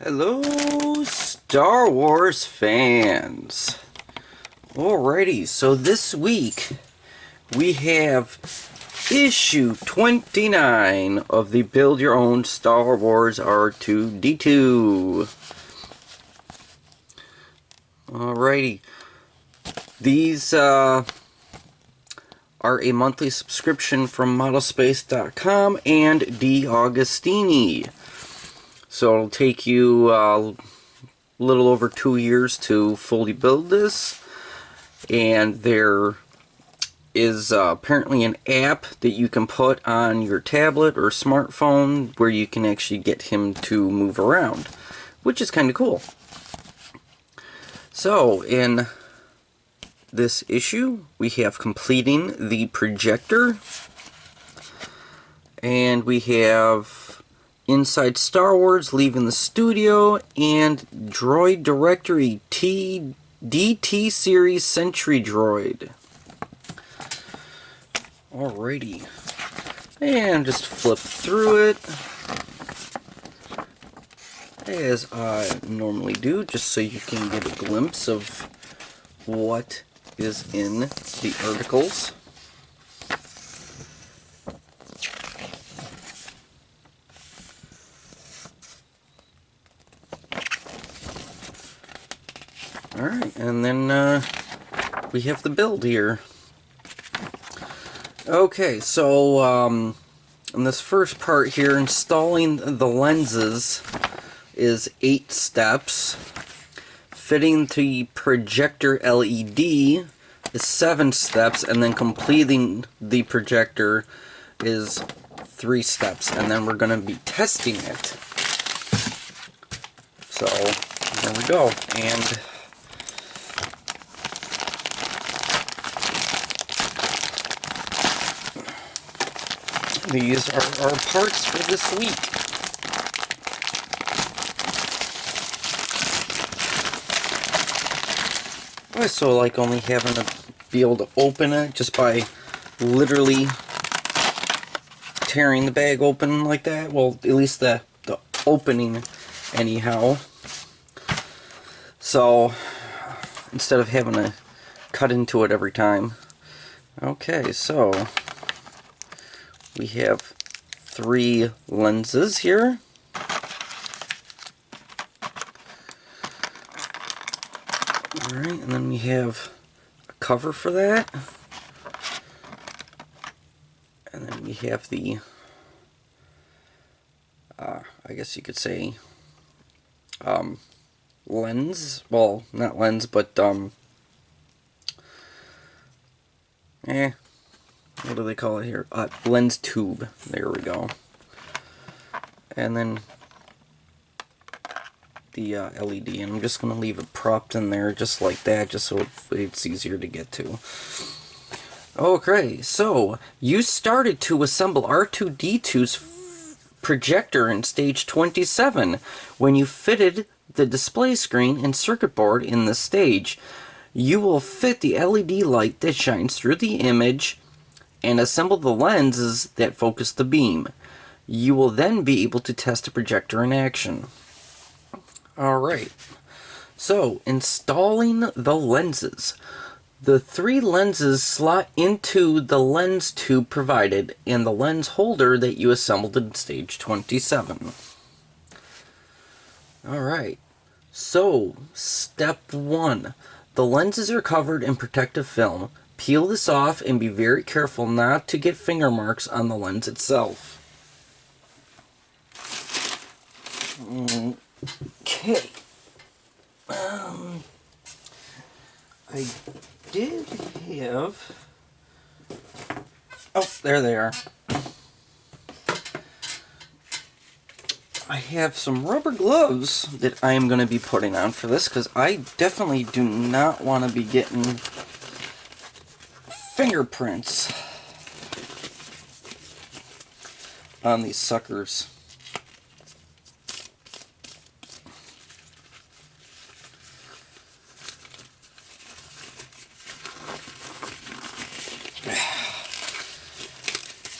Hello, Star Wars fans. Alrighty, so this week we have issue 29 of the Build Your Own Star Wars R2D2. Alrighty, these are a monthly subscription from modelspace.com and DeAgostini. So it'll take you a little over 2 years to fully build this. And there is apparently an app that you can put on your tablet or smartphone where you can actually get him to move around, which is kind of cool. So in this issue, we have completing the projector, and we have Inside Star Wars, leaving the studio, and Droid Directory DT Series Sentry Droid. Alrighty. And just flip through it as I normally do, just so you can get a glimpse of what is in the articles. Alright, and then we have the build here. Okay, so in this first part here, installing the lenses is 8 steps. Fitting the projector LED is 7 steps, and then completing the projector is 3 steps, and then we're going to be testing it. So, there we go. And these are our parts for this week. I so like only having to be able to open it just by literally tearing the bag open like that. Well, at least the opening anyhow. So instead of having to cut into it every time. Okay, so we have 3 lenses here. Alright, and then we have a cover for that. And then we have the, I guess you could say, lens. Well, not lens, but, what do they call it here? Lens tube. There we go. And then the LED, and I'm just going to leave it propped in there just like that, just so it's easier to get to. Okay, so you started to assemble R2D2's projector in stage 27 when you fitted the display screen and circuit board in the stage. You will fit the LED light that shines through the image and assemble the lenses that focus the beam. You will then be able to test the projector in action. Alright, so installing the lenses. The 3 lenses slot into the lens tube provided and the lens holder that you assembled in stage 27. Alright, so step 1. The lenses are covered in protective film. Peel this off and be very careful not to get finger marks on the lens itself. Okay. I did have... Oh, there they are. I have some rubber gloves that I am going to be putting on for this, because I definitely do not want to be getting fingerprints on these suckers.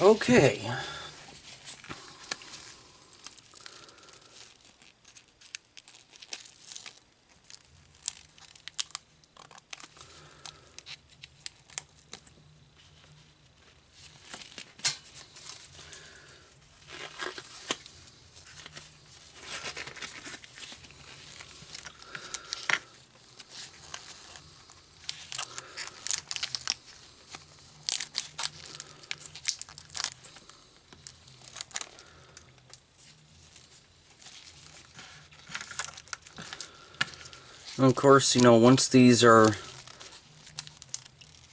Okay. And of course, you know, once these are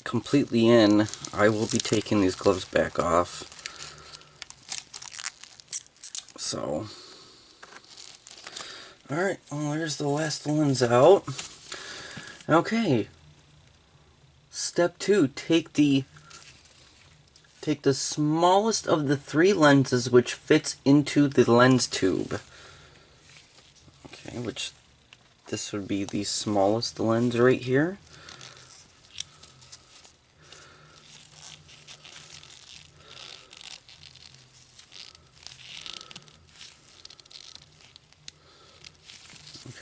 completely in, I will be taking these gloves back off. So, alright, well, there's the last lens out. Okay, step 2, take the smallest of the 3 lenses which fits into the lens tube. Okay, which this would be the smallest lens right here.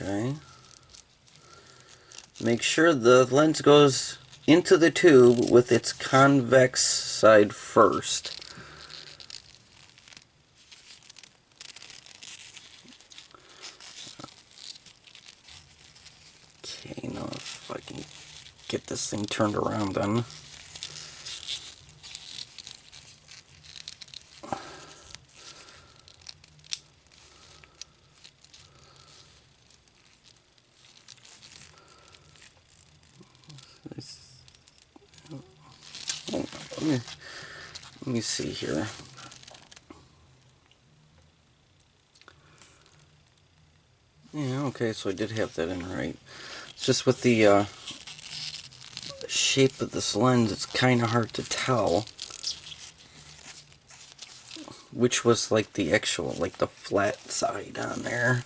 Okay. Make sure the lens goes into the tube with its convex side first. Okay, now if I can get this thing turned around then. Let me see here. Yeah, okay, so I did have that in right. It's just with the shape of this lens, it's kind of hard to tell which was like the actual, like the flat side on there.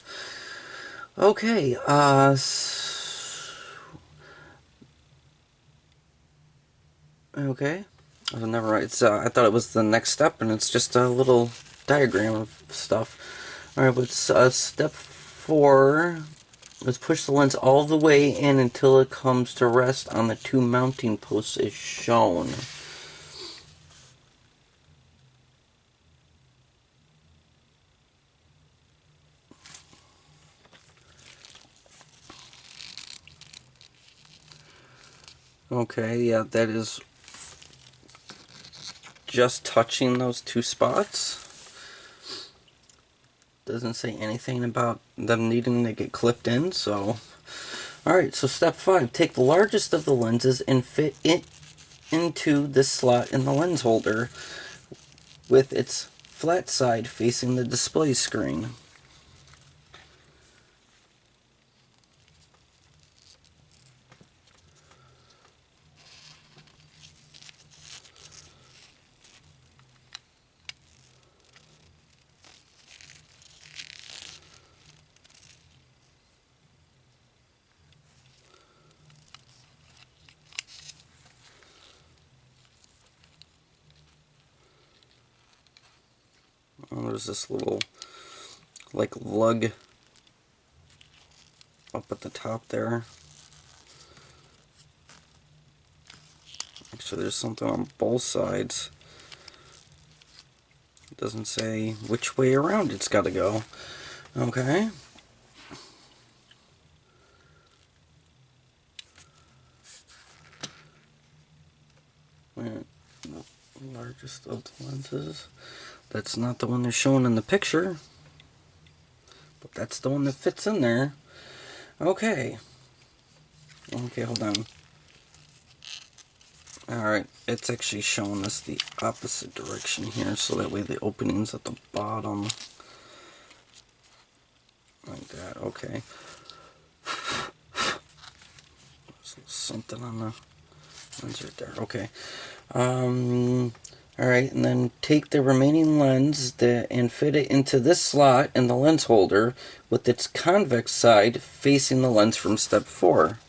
Okay, okay. Oh, never mind. It's I thought it was the next step, and it's just a little diagram of stuff. All right, but step 4. Let's push the lens all the way in until it comes to rest on the 2 mounting posts as shown. Okay, yeah, that is just touching those 2 spots. Doesn't say anything about them needing to get clipped in, so... Alright, so step 5. Take the largest of the lenses and fit it into this slot in the lens holder with its flat side facing the display screen. Oh, there's this little, like, lug up at the top there. Actually, there's something on both sides. It doesn't say which way around it's got to go. Okay. Largest of the lenses. That's not the one they're showing in the picture, but that's the one that fits in there. Okay. Okay, hold on. Alright, it's actually showing us the opposite direction here, so that way the opening's at the bottom. Like that, okay. There's something on the lens right there, okay. Alright, and then take the remaining lens and fit it into this slot in the lens holder with its convex side facing the lens from step 4.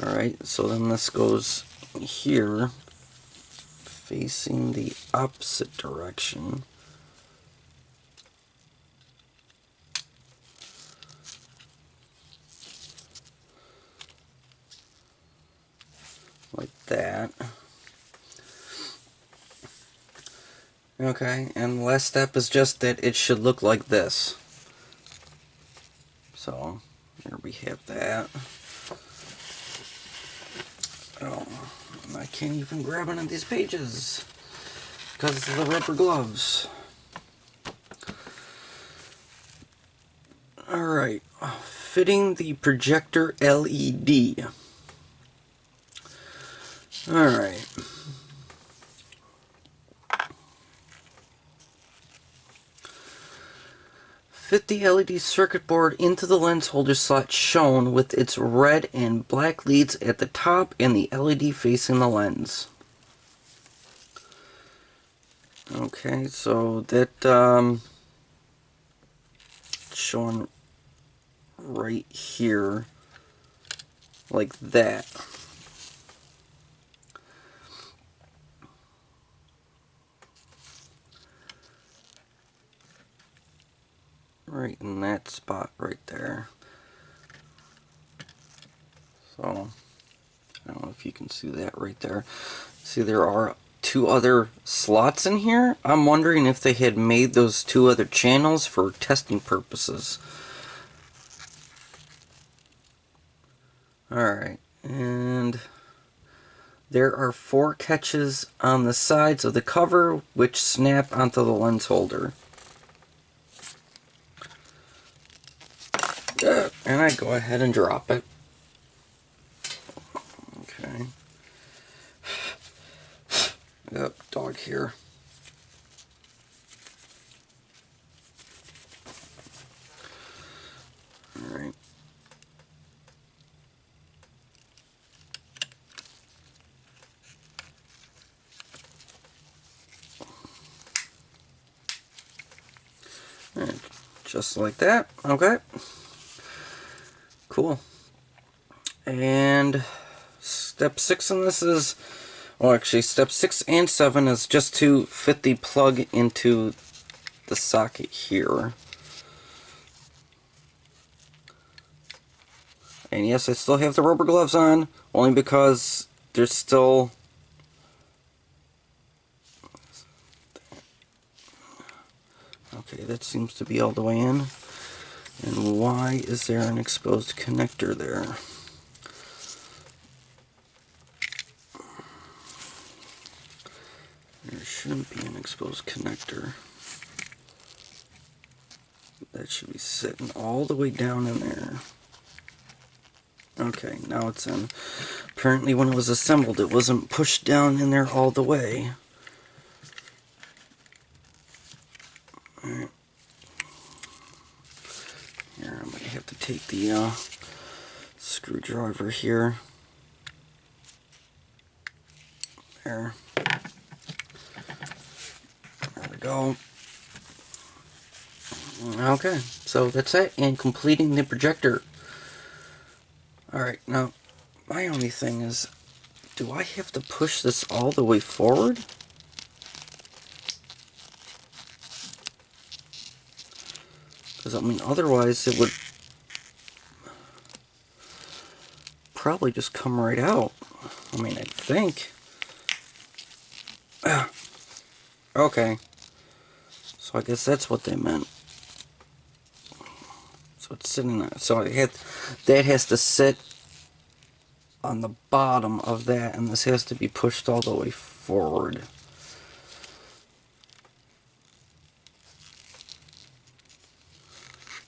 Alright, so then this goes here, facing the opposite direction. Like that. Okay, and the last step is just that it should look like this. So, here we have that. Oh, I can't even grab one of these pages because of the rubber gloves. Alright, fitting the projector LED. Alright. Fit the LED circuit board into the lens holder slot shown with its red and black leads at the top and the LED facing the lens. Okay, so that showing right here like that. Right in that spot right there. So I don't know if you can see that right there. See, there are two other slots in here. I'm wondering if they had made those two other channels for testing purposes. Alright, and there are 4 catches on the sides of the cover which snap onto the lens holder. And I go ahead and drop it. Okay. Yep, dog here. Alright. And just like that. Okay. Cool. And step 6 in this is, well, actually step 6 and 7 is just to fit the plug into the socket here. And yes, I still have the rubber gloves on, only because there's still okay, that seems to be all the way in. And why is there an exposed connector there? There shouldn't be an exposed connector. That should be sitting all the way down in there. Okay, now it's in. Apparently when it was assembled it wasn't pushed down in there all the way. Alright. Here, I'm going to have to take the screwdriver here. There. There we go. Okay, so that's it, and completing the projector. Alright, now, my only thing is, do I have to push this all the way forward? Because, I mean, otherwise it would probably just come right out. I mean, I think. Okay. So I guess that's what they meant. So it's sitting there. So that has to sit on the bottom of that, and this has to be pushed all the way forward.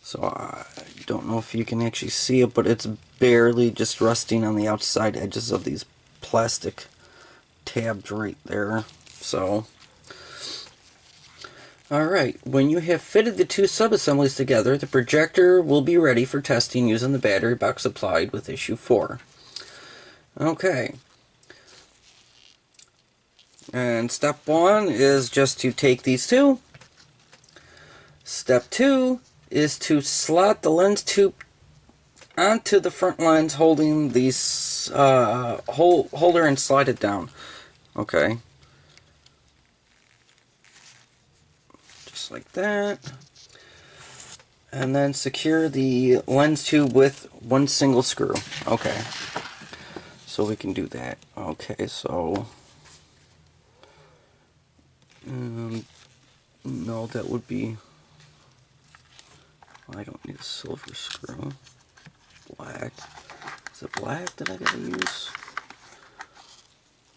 So I don't know if you can actually see it, but it's barely just resting on the outside edges of these plastic tabs right there. So, alright, when you have fitted the two sub-assemblies together, the projector will be ready for testing using the battery box supplied with issue 4. Okay. And step 1 is just to take these two. Step 2 is to slot the lens tube onto the front lens, holding these holder and slide it down. Okay. Just like that. And then secure the lens tube with one single screw. Okay. So we can do that. Okay, so no, that would be, I don't need a silver screw. Black. Is it black that I gotta use?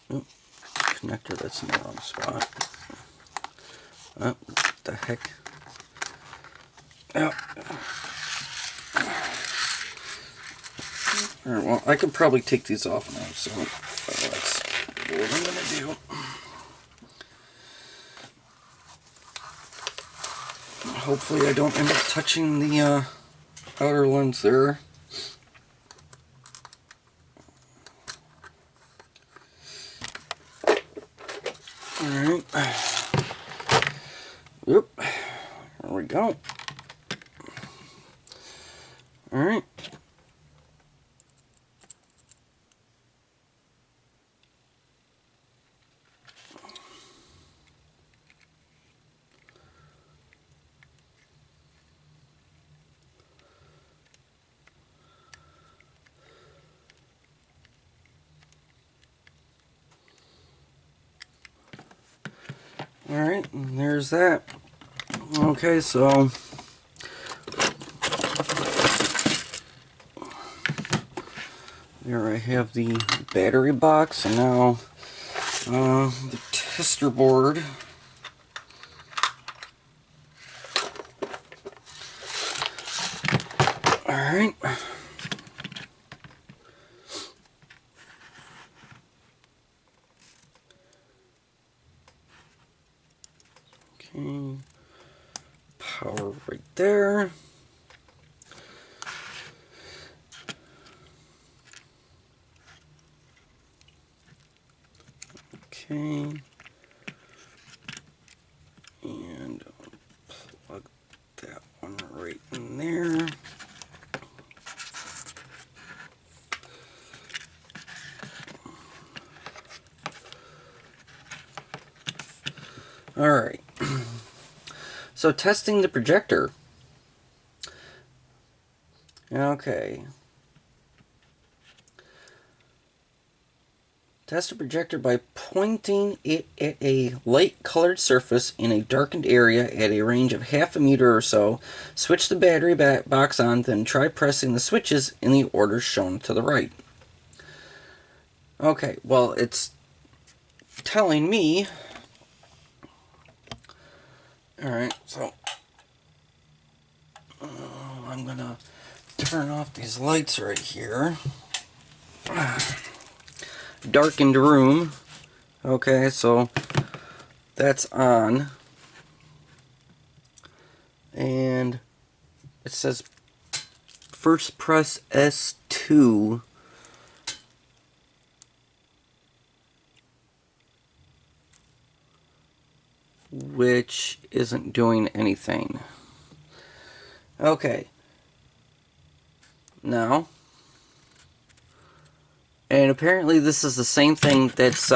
Nope. Connector, that's in the wrong spot. Oh, what the heck? Oh. Alright, well, I could probably take these off now, so that's what I'm going to do. Hopefully I don't end up touching the outer lens there. Alright. Yep. There we go. Alright. Alright, and there's that. Okay, so there I have the battery box, and now the tester board. Alright. Okay. Power right there. Okay. And plug that one right in there. Alright. So testing the projector. Okay. Test a projector by pointing it at a light-colored surface in a darkened area at a range of half a meter or so. Switch the battery box on, then try pressing the switches in the order shown to the right. Okay, well, it's telling me... Alright, so... I'm gonna turn off these lights right here. Darkened room. Okay, so that's on. And it says first press S2. Which isn't doing anything. Okay. Now, and apparently this is the same thing that's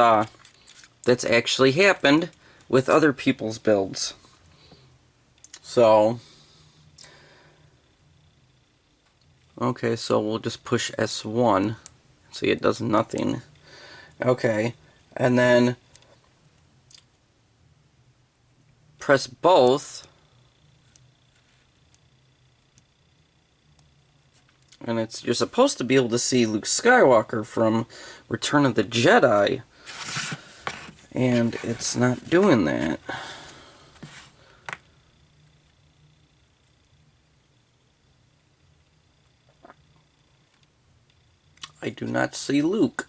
actually happened with other people's builds. So, okay, so we'll just push S1. See, it does nothing. Okay, and then press both. And you're supposed to be able to see Luke Skywalker from Return of the Jedi. And it's not doing that. I do not see Luke.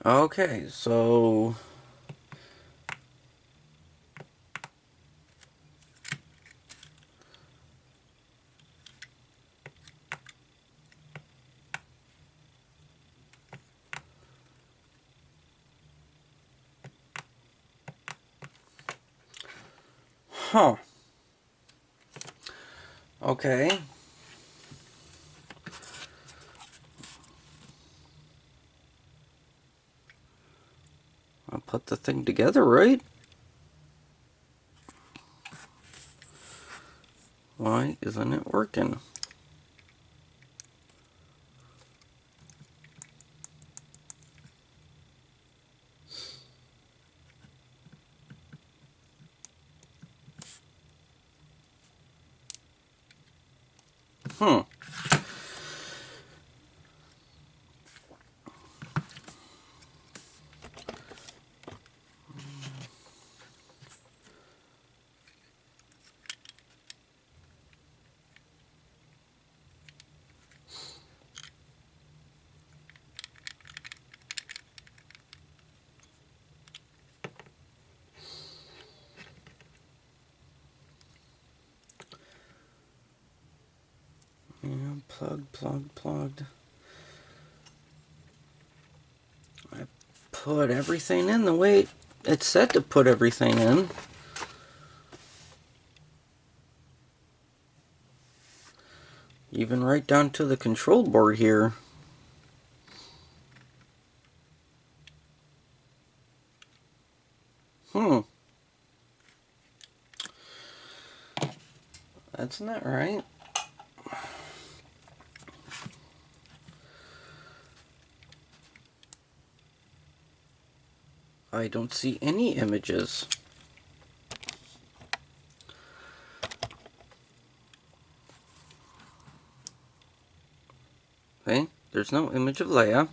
Okay, so... Huh. Okay. I'll put the thing together, right? Why isn't it working? Hmm. And plugged. I put everything in the way it's said to put everything in. Even right down to the control board here. That's not right. I don't see any images. Okay, there's no image of Leia.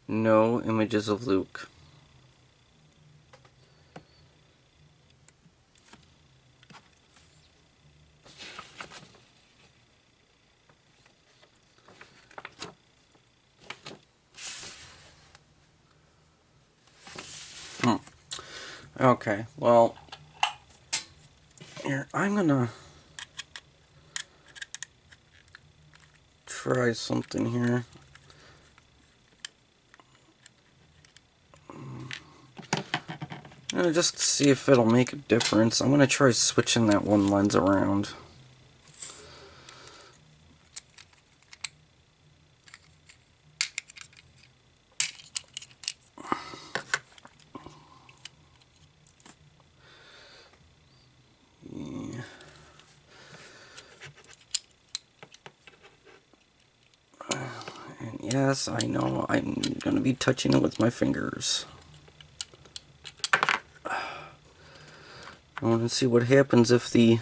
No images of Luke. Okay, well, here, I'm gonna try something here. Just to see if it'll make a difference. I'm gonna try switching that one lens around. Yeah. And yes, I know I'm gonna be touching it with my fingers. I want to see what happens if the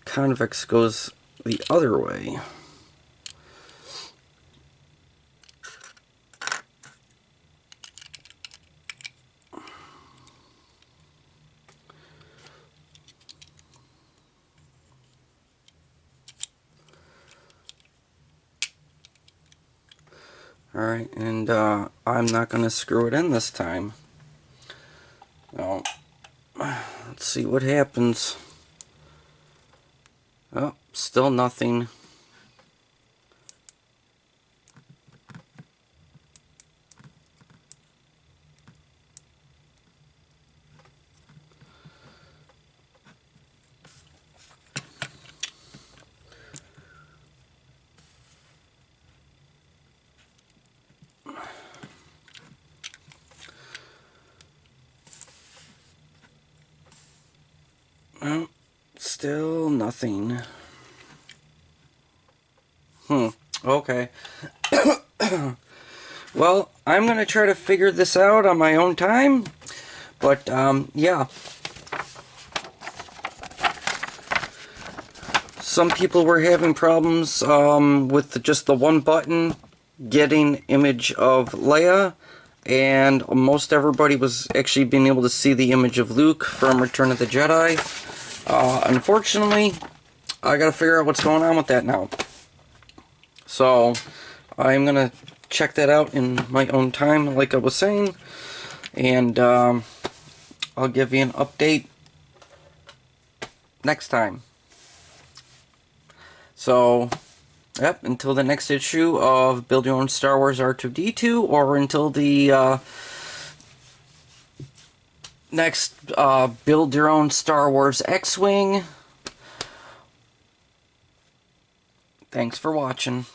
convex goes the other way. Alright, and I'm not going to screw it in this time. No. Let's see what happens. Oh, still nothing. Oh, still nothing. Okay. Well, I'm going to try to figure this out on my own time. But, yeah. Some people were having problems with just the one button getting image of Leia. And most everybody was actually being able to see the image of Luke from Return of the Jedi. Unfortunately, I gotta figure out what's going on with that now. So, I'm gonna check that out in my own time, like I was saying. And, I'll give you an update next time. So, yep, until the next issue of Build Your Own Star Wars R2D2, or until the, next Build Your Own Star Wars X-Wing. Thanks for watching.